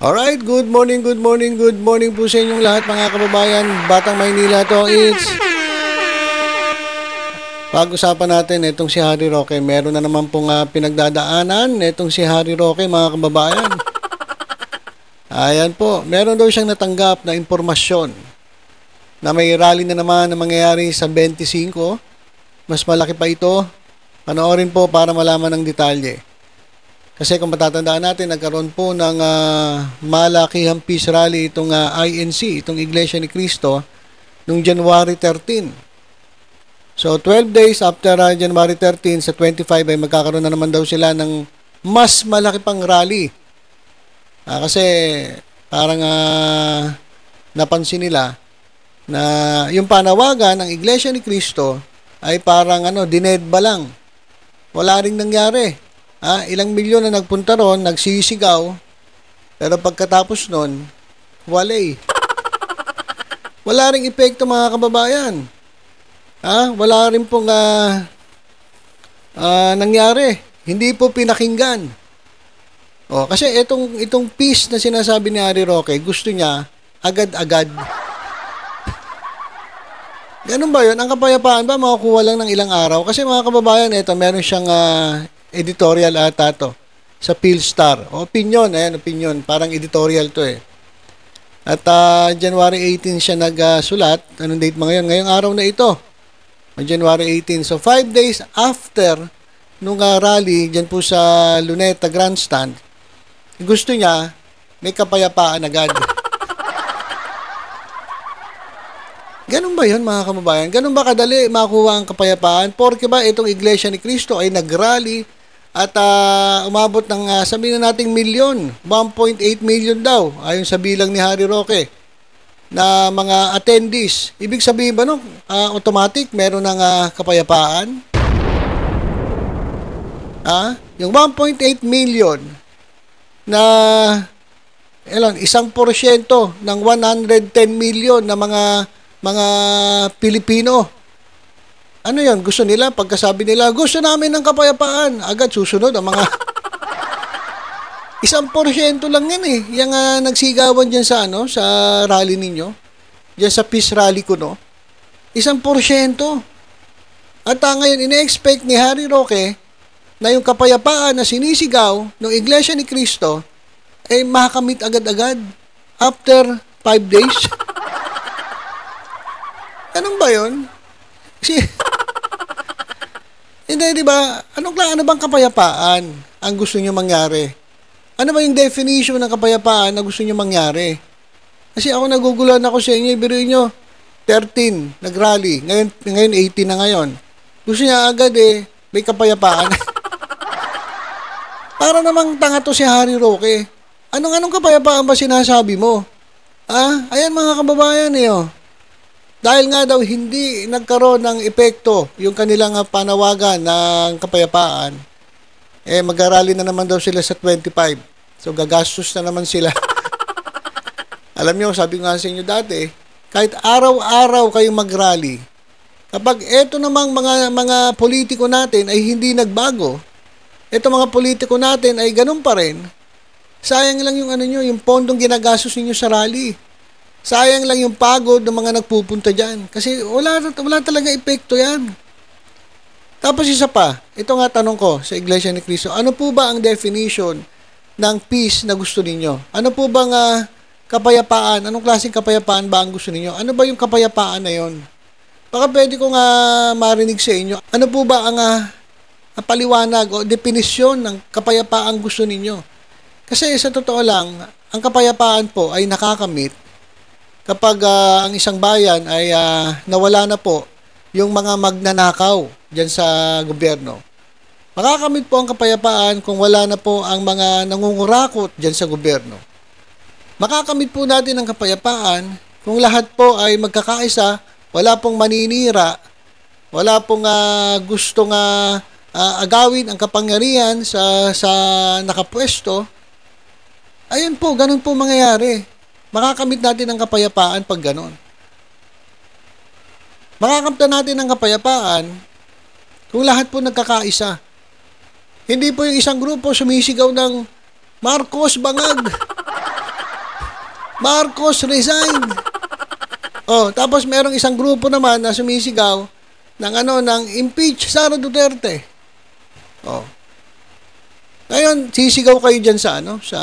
Alright, good morning, good morning, good morning po sa inyong lahat mga kababayan. Batang Maynila to, it's... Pag-usapan natin itong si Harry Roque. Meron na naman pong pinagdadaanan itong si Harry Roque mga kababayan. Ayan po, meron daw siyang natanggap na impormasyon na may rally na naman na mangyayari sa 25. Mas malaki pa ito. Panoorin po para malaman ng detalye. Kasi kung matatandaan natin, nagkaroon po ng malakihang peace rally itong INC, itong Iglesia ni Cristo, noong January 13. So, 12 days after January 13, sa 25 ay magkakaroon na naman daw sila ng mas malaki pang rally. Kasi parang napansin nila na yung panawagan ng Iglesia ni Cristo ay parang dinedba lang. Wala ring nangyari. Ilang milyon na nagpunta ron, nagsisigaw, pero pagkatapos nun, walay. Wala ring epekto mga kababayan. Wala rin pong nangyari. Hindi po pinakinggan. Kasi itong peace na sinasabi ni Harry Roque, gusto niya agad-agad. Ganun ba yun? Ang kapayapaan ba makukuha lang ng ilang araw? Kasi mga kababayan, meron siyang editorial ata to sa Philstar. Opinion, opinion. Parang editorial to eh. At January 18 siya nagsulat. Anong date mo ngayon? Ngayong araw na ito. January 18. So 5 days after nung rally dyan po sa Luneta Grandstand, gusto niya may kapayapaan agad. Ganun ba yun mga kababayan? Ganun ba kadali makuha ang kapayapaan? Porque ba itong Iglesia ni Cristo ay nagrally at umabot ng sabihin na nating milyon, 1.8 million daw, ayon sa bilang ni Harry Roque, na mga attendees. Ibig sabihin ba automatic meron ng kapayapaan? Yung 1.8 million na 1% ng 110 million na mga Pilipino. Ano yan? Gusto nila, pagkasabi nila, gusto namin ng kapayapaan. Agad susunod ang mga 1% lang yan eh. Yung nagsigawan dyan sa sa rally ninyo. Dyan sa peace rally ko, no? 1%. At ngayon, ine-expect ni Harry Roque na yung kapayapaan na sinisigaw ng Iglesia ni Cristo ay makakamit agad-agad after 5 days. Anong ba yun? Kasi hindi, di ba? Ano bang kapayapaan ang gusto niyo mangyari? Ano ba yung definition ng kapayapaan na gusto niyo mangyari? Kasi ako naguguluhan ako sa inyo, ibiruin nyo, 13, nag-rally. Ngayon 18 na ngayon. Gusto niya agad may kapayapaan. Para namang tanga to si Harry Roque. Anong kapayapaan ba sinasabi mo? Ayan mga kababayan Dahil nga daw hindi nagkaroon ng epekto yung kanilang panawagan ng kapayapaan, mag-arali na naman daw sila sa 25. So gagastos na naman sila. Alam niyo, sabi ko nga sa inyo dati, kahit araw-araw kayong mag-rally, kapag eto namang mga politiko natin ay hindi nagbago, eto mga politiko natin ay ganun pa rin, sayang lang yung yung pondong ginagastos ninyo sa rally. Sayang lang yung pagod ng mga nagpupunta dyan. Kasi wala talaga epekto yan. Tapos isa pa, ito nga tanong ko sa Iglesia ni Cristo, ano po ba ang definition ng peace na gusto ninyo? Ano po bang kapayapaan? Anong klaseng kapayapaan ba ang gusto ninyo? Ano ba yung kapayapaan na yon? Baka pwede ko nga marinig sa inyo. Ano po ba ang paliwanag o definisyon ng kapayapaan gusto ninyo? Kasi sa totoo lang, ang kapayapaan po ay nakakamit kapag ang isang bayan ay nawala na po yung mga magnanakaw dyan sa gobyerno. Makakamit po ang kapayapaan kung wala na po ang mga nangungurakot dyan sa gobyerno. Makakamit po natin ang kapayapaan kung lahat po ay magkakaisa, wala pong maninira, wala pong gustong agawin ang kapangyarihan sa nakapwesto. Ayun po, ganun po mangyayari. Makakamit natin ang kapayapaan pag ganon. Makakamta natin ang kapayapaan kung lahat po nagkakaisa. Hindi po yung isang grupo sumisigaw ng Marcos bangag. Marcos resign. Oh, tapos merong isang grupo naman na sumisigaw ng ng impeach Sara Duterte. Oh. Ngayon, sisigaw kayo diyan sa sa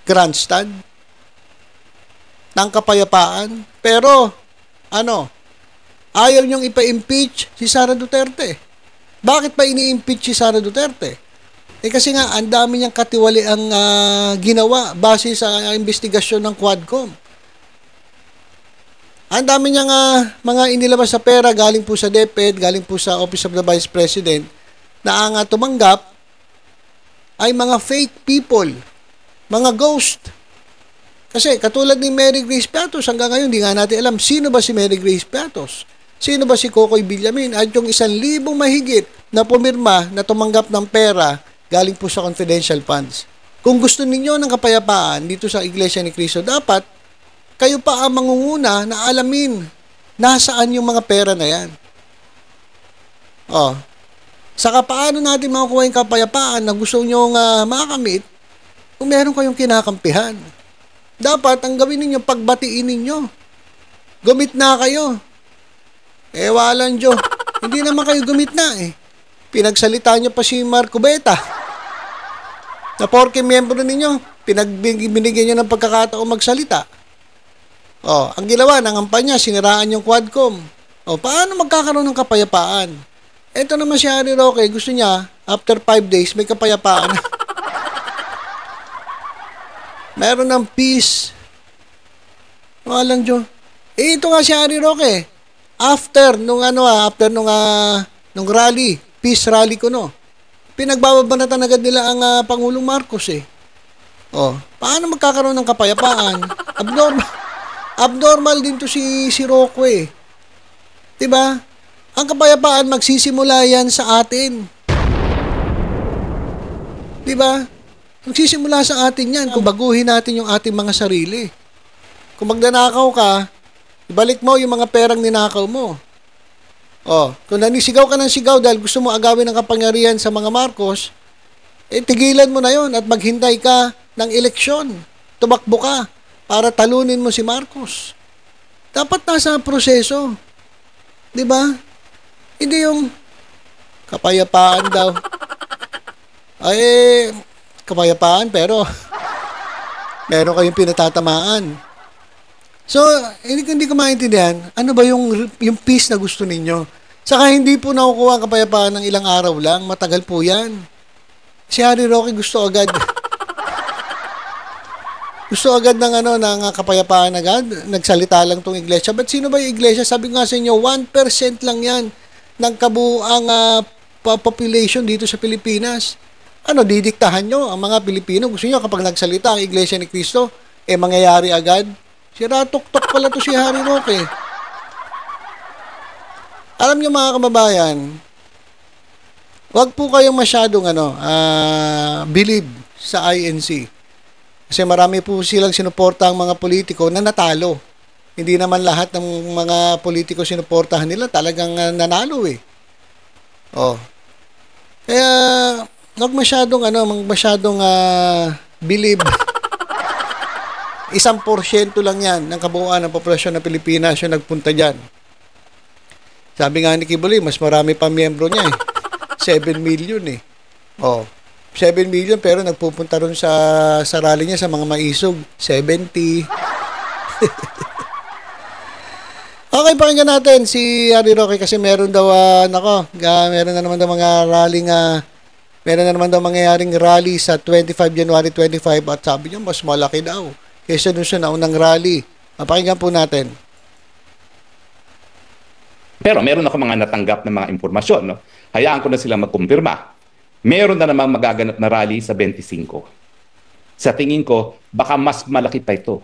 grandstand ng kapayapaan. Pero ayaw niyong ipa-impeach si Sara Duterte. Bakit pa ini-impeach si Sara Duterte? Kasi nga, ang dami niyang katiwali ang ginawa base sa investigasyon ng Quadcom. Ang dami niyang mga inilabas sa pera galing po sa DepEd, galing po sa Office of the Vice President, na ang tumanggap ay mga fake people, mga ghost. Kasi katulad ni Mary Grace Piatos, hanggang ngayon hindi nga natin alam sino ba si Mary Grace Piatos, sino ba si Cocoy Villamin, at yung 1,000 mahigit na pumirma na tumanggap ng pera galing po sa confidential funds. Kung gusto ninyo ng kapayapaan dito sa Iglesia ni Cristo, dapat kayo pa ang mangunguna na alamin nasaan yung mga pera na yan. Saka paano natin makukuha yung kapayapaan na gusto nyo makamit kung meron kayong kinakampihan? Dapat ang gawin ninyo, pagbatiin ninyo. Gumit na kayo. Walang Diyos. Hindi naman kayo gumit na Pinagsalita nyo pa si Marco Beta. Na porke miyembro ninyo, binigyan nyo ng pagkakataong magsalita. Ang ginawa ng kampanya, siniraan yung Quadcom. Paano magkakaroon ng kapayapaan? Ito naman si Harry Roque, gusto niya, after 5 days, may kapayapaan. Meron ng peace. Walang Diyos. Ito nga si Harry Roque. After nung rally, peace rally ko pinagbabanatan agad nila ang Pangulong Marcos paano magkakaroon ng kapayapaan? Abnormal din to si Roque. 'Di ba? Ang kapayapaan magsisimula yan sa atin. 'Di ba? Magsisimula sa atin yan kung baguhin natin yung ating mga sarili. Kung magnanakaw ka, ibalik mo yung mga perang ninakaw mo. Kung nanisigaw ka ng sigaw dahil gusto mo agawin ang kapangyarihan sa mga Marcos, tigilan mo na yon at maghintay ka ng eleksyon. Tumakbo ka para talunin mo si Marcos. Dapat nasa proseso. 'Di ba? Hindi yung kapayapaan daw. Kapayapaan pero meron kayong pinatatamaan. So, hindi ko maintindihan, ano ba yung peace na gusto ninyo? Saka hindi po nakukuha ang kapayapaan ng ilang araw lang, matagal po yan. Si Harry Roque gusto agad ng kapayapaan agad, nagsalita lang tong iglesia. But sino ba yung iglesia? Sabi ko nga sa inyo, 1% lang yan ng kabuuang population dito sa Pilipinas. Didiktahan nyo ang mga Pilipino? Gusto nyo kapag nagsalita ang Iglesia ni Cristo, mangyayari agad? Sira-tok-tok pala to si Harry Roque. Alam nyo mga kababayan, wag po kayong masyadong believe sa INC. Kasi marami po silang sinuporta ang mga politiko na natalo. Hindi naman lahat ng mga politiko sinuportahan nila talagang nanalo Kaya wag masyadong believe. 1% lang yan ng kabuuan ng populasyon ng Pilipinas yung nagpunta dyan. Sabi nga ni Kibuloy, mas marami pa miyembro niya 7 million 7 million pero nagpupunta ron sa rally niya sa mga maisog. 70. Okay, pakinggan natin si Harry Roque kasi meron daw, meron na naman daw mga rally meron na naman daw mangyayaring rally sa 25 January 25 at sabi niya mas malaki daw kaysa dun sa naunang rally. Pakinggan po natin. Pero meron ako mga natanggap na mga impormasyon. Hayaan ko na sila magkumpirma. Meron na namang magaganap na rally sa 25. Sa tingin ko, baka mas malaki pa ito.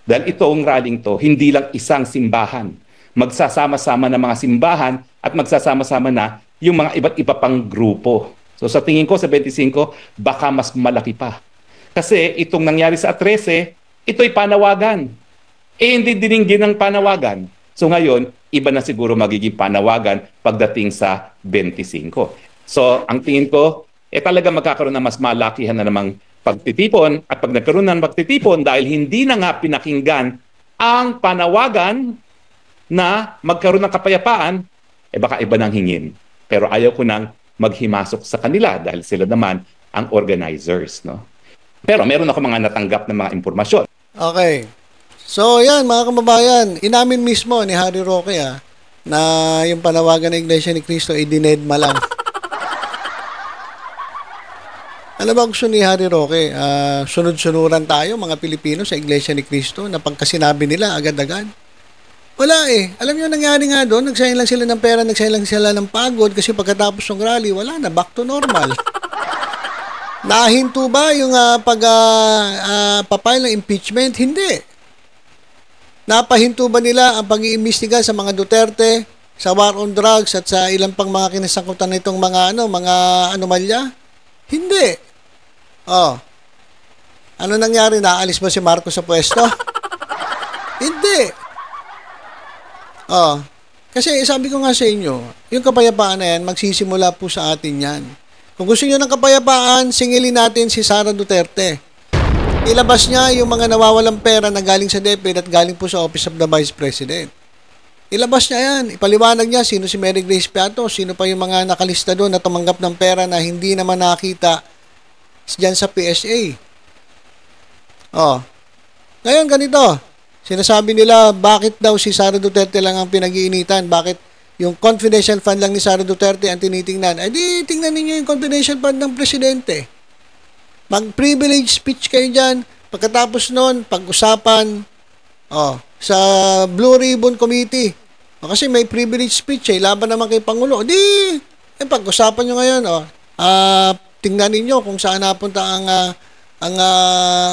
Dahil itong rallying to, hindi lang isang simbahan. Magsasama-sama na mga simbahan at magsasama-sama na yung mga iba't iba pang grupo. So sa tingin ko sa 25, baka mas malaki pa. Kasi itong nangyari sa 13, ito'y panawagan. Hindi dininggin ng panawagan. So ngayon, iba na siguro magiging panawagan pagdating sa 25. So ang tingin ko, talaga magkakaroon ng mas malakihan na namang pagtitipon at pag nagkaroon ng pagtitipon dahil hindi na nga pinakinggan ang panawagan na magkaroon ng kapayapaan, baka iba nang hingin. Pero ayaw ko nang maghimasok sa kanila dahil sila naman ang organizers. No? Pero meron ako mga natanggap na mga impormasyon. Okay. So, yan, mga kababayan, inamin mismo ni Harry Roque na yung panawagan ng Iglesia ni Cristo ay dinedma lang. Ano ba gusto ni Harry Roque? Sunod-sunuran tayo, mga Pilipino, sa Iglesia ni Cristo na pagkasinabi nila agad-agad? Wala eh. Alam nyo, nangyari nga doon, nagsayang lang sila ng pera, nagsayang lang sila ng pagod kasi pagkatapos ng rally, wala na, back to normal. Nahinto ba yung papile ng impeachment? Hindi. Napahinto ba nila ang pag-iimbestiga sa mga Duterte, sa war on drugs at sa ilang pang mga kinasangkutan nitong mga anomalya? Hindi. Ano nangyari? Naalis ba si Marcos sa pwesto? Hindi. Kasi sabi ko nga sa inyo, yung kapayapaan na yan, magsisimula po sa atin yan. Kung gusto nyo ng kapayapaan, singilin natin si Sara Duterte. Ilabas niya yung mga nawawalang pera na galing sa DepEd at galing po sa Office of the Vice President. Ilabas niya yan. Ipaliwanag niya sino si Mary Grace Piato, sino pa yung mga nakalista doon na tumanggap ng pera na hindi naman nakita dyan sa PSA. Ngayon, ganito. Sinasabi nila, bakit daw si Sara Duterte lang ang pinag-iinitan? Bakit yung confidential fund lang ni Sara Duterte ang tinitingnan? Di, tingnan ninyo yung confidential fund ng presidente. Mag-privilege speech kayo dyan. Pagkatapos nun, pag-usapan sa Blue Ribbon Committee. Kasi may privilege speech laban naman kay Pangulo. Pag-usapan nyo ngayon, tingnan ninyo kung saan napunta ang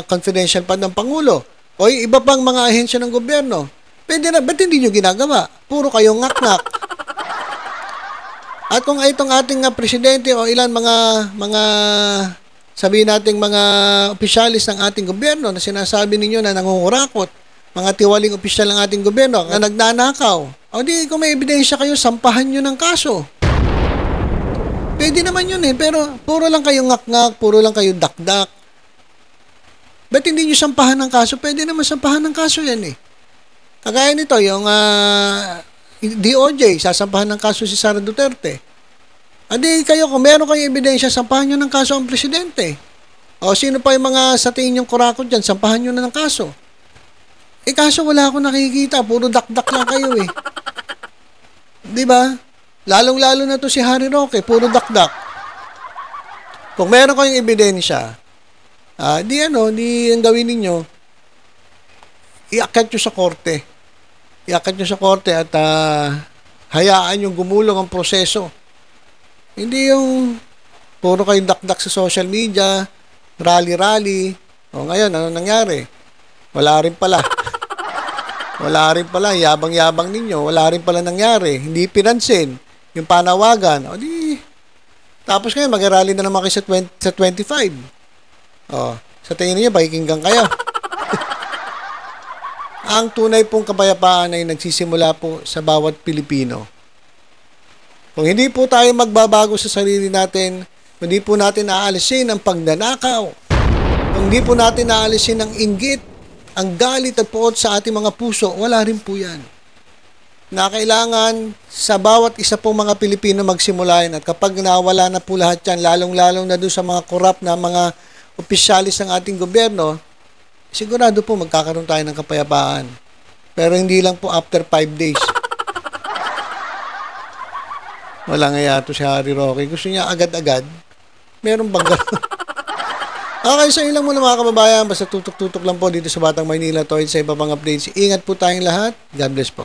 confidential fund ng Pangulo. O iba pang mga ahensya ng gobyerno. Pwede na, ba't hindi nyo ginagawa? Puro kayong ngak-ngak. At kung itong ating presidente o ilan mga sabihin nating mga opisyalis ng ating gobyerno na sinasabi ninyo na nangungurakot, mga tiwaling opisyal ng ating gobyerno na nagnanakaw, kung may ebidensya kayo, sampahan nyo ng kaso. Pwede naman yun pero puro lang kayong ngak-ngak, puro lang kayong dakdak. Ba't hindi nyo sampahan ng kaso? Pwede naman sampahan ng kaso yan Kagaya nito, yung DOJ, sasampahan ng kaso si Sara Duterte. Kayo, kung meron kayong ebidensya, sampahan nyo ng kaso ang presidente. O sino pa yung mga sa tingin yung kurakot dyan, sampahan nyo na ng kaso. Kaso wala akong nakikita, puro dakdak lang kayo Diba? Lalong-lalo na to si Harry Roque, puro dakdak. Kung meron kayong ebidensya, di ang gawin ninyo, iakyat nyo sa korte. Iakyat nyo sa korte at hayaan yung gumulong ang proseso. Hindi yung puro kayong dakdak sa social media, rally-rally. Ngayon, ano nangyari? Wala rin pala. Wala rin pala, yabang-yabang ninyo. Wala rin pala nangyari. Hindi pinansin yung panawagan. Tapos ngayon, mag-rally na naman kayo sa 25. Sa tingin niyo, pakikinggan kayo. Ang tunay pong kapayapaan ay nagsisimula po sa bawat Pilipino. Kung hindi po tayo magbabago sa sarili natin, kung hindi po natin aalisin ang pagnanakaw, kung hindi po natin aalisin ang inggit, ang galit at puot sa ating mga puso, wala rin po yan. Na kailangan sa bawat isa pong mga Pilipino magsimula yan. At kapag nawala na po lahat yan, lalong-lalong na doon sa mga korap na mga opisyalis ng ating gobyerno, sigurado po magkakaroon tayo ng kapayapaan. Pero hindi lang po after 5 days. Wala nga yato si Harry Roque. Gusto niya agad-agad. Meron bang gano'n? Okay, so yun lang muna mga kababayan. Basta tutok-tutok lang po dito sa Batang Maynila. Sa iba pang updates. Ingat po tayong lahat. God bless po.